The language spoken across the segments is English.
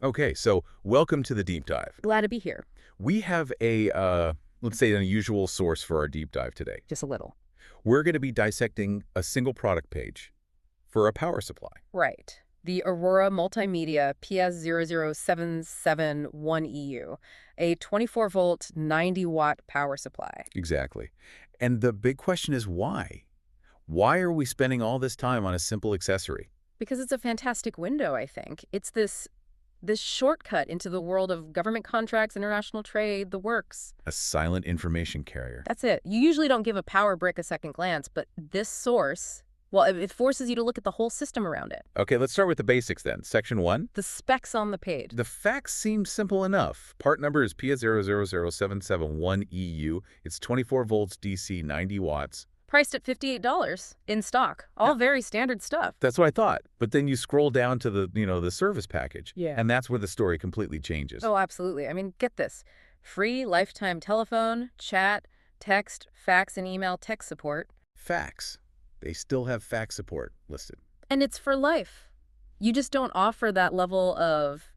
Okay, so welcome to the deep dive. Glad to be here. We have let's say, an unusual source for our deep dive today. Just a little. We're going to be dissecting a single product page for a power supply. Right. The Aurora Multimedia PS0077-1-EU, a 24-volt, 90-watt power supply. Exactly. And the big question is why? Why are we spending all this time on a simple accessory? Because it's a fantastic window, I think. It's this shortcut into the world of government contracts, international trade, the works. A silent information carrier. That's it. You usually don't give a power brick a second glance, but this source, well, it forces you to look at the whole system around it. Okay, let's start with the basics then. Section 1. The specs on the page. The facts seem simple enough. Part number is PS0077-1-EU. It's 24 volts DC, 90 watts. Priced at $58 in stock. All very standard stuff. That's what I thought. But then you scroll down to the service package. Yeah. And that's where the story completely changes. Oh, absolutely. I mean, get this. Free lifetime telephone, chat, text, fax, and email tech support. Fax. They still have fax support listed. And it's for life. You just don't offer that level of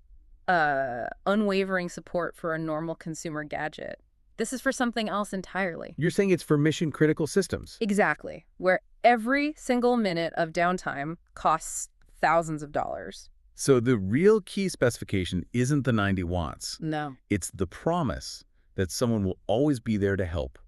unwavering support for a normal consumer gadget. This is for something else entirely. You're saying it's for mission-critical systems? Exactly. Where every single minute of downtime costs thousands of dollars. So the real key specification isn't the 90 watts. No. It's the promise that someone will always be there to help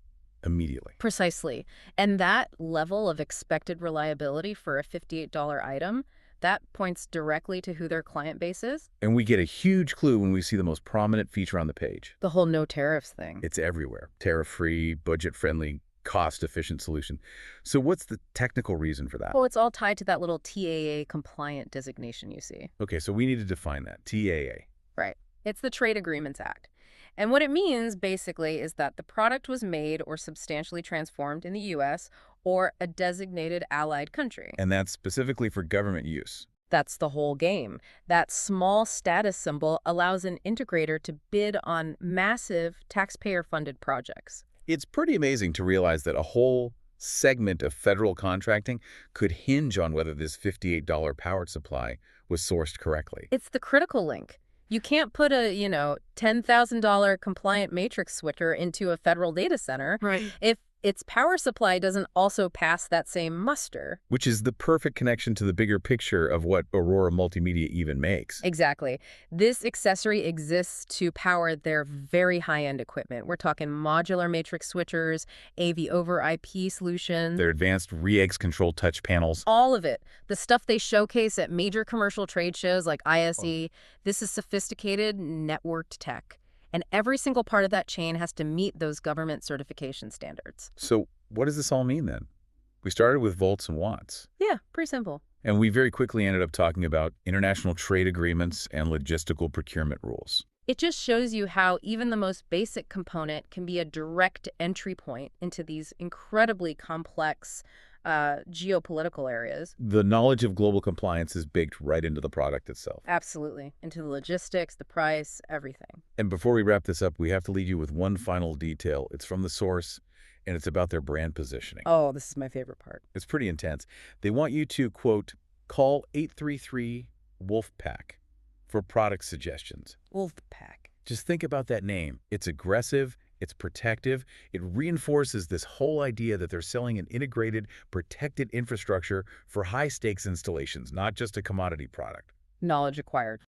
immediately. Precisely. And that level of expected reliability for a $58 item, that points directly to who their client base is. And we get a huge clue when we see the most prominent feature on the page. The whole no tariffs thing. It's everywhere. Tariff-free, budget-friendly, cost-efficient solution. So what's the technical reason for that? Well, it's all tied to that little TAA compliant designation you see. Okay, so we need to define that. TAA. Right. It's the Trade Agreements Act. And what it means, basically, is that the product was made or substantially transformed in the U.S. or a designated allied country. And that's specifically for government use. That's the whole game. That small status symbol allows an integrator to bid on massive taxpayer-funded projects. It's pretty amazing to realize that a whole segment of federal contracting could hinge on whether this $58 power supply was sourced correctly. It's the critical link. You can't put a, $10,000 compliant matrix switcher into a federal data center if its power supply doesn't also pass that same muster. Which is the perfect connection to the bigger picture of what Aurora Multimedia even makes. Exactly. This accessory exists to power their very high-end equipment. We're talking modular matrix switchers, AV over IP solutions. Their advanced re-eggs control touch panels. All of it. The stuff they showcase at major commercial trade shows like ISE. This is sophisticated, networked tech. And every single part of that chain has to meet those government certification standards. So what does this all mean then? We started with volts and watts. Yeah, pretty simple. And we very quickly ended up talking about international trade agreements and logistical procurement rules. It just shows you how even the most basic component can be a direct entry point into these incredibly complex geopolitical areas. The knowledge of global compliance is baked right into the product itself. Absolutely. Into the logistics, the price, everything. And before we wrap this up, we have to leave you with one final detail. It's from the source, and it's about their brand positioning. Oh, this is my favorite part. It's pretty intense. They want you to, quote, call 833-WOLFPACK for product suggestions. Wolfpack. Just think about that name. It's aggressive. It's protective. It reinforces this whole idea that they're selling an integrated, protected infrastructure for high-stakes installations, not just a commodity product. Knowledge acquired.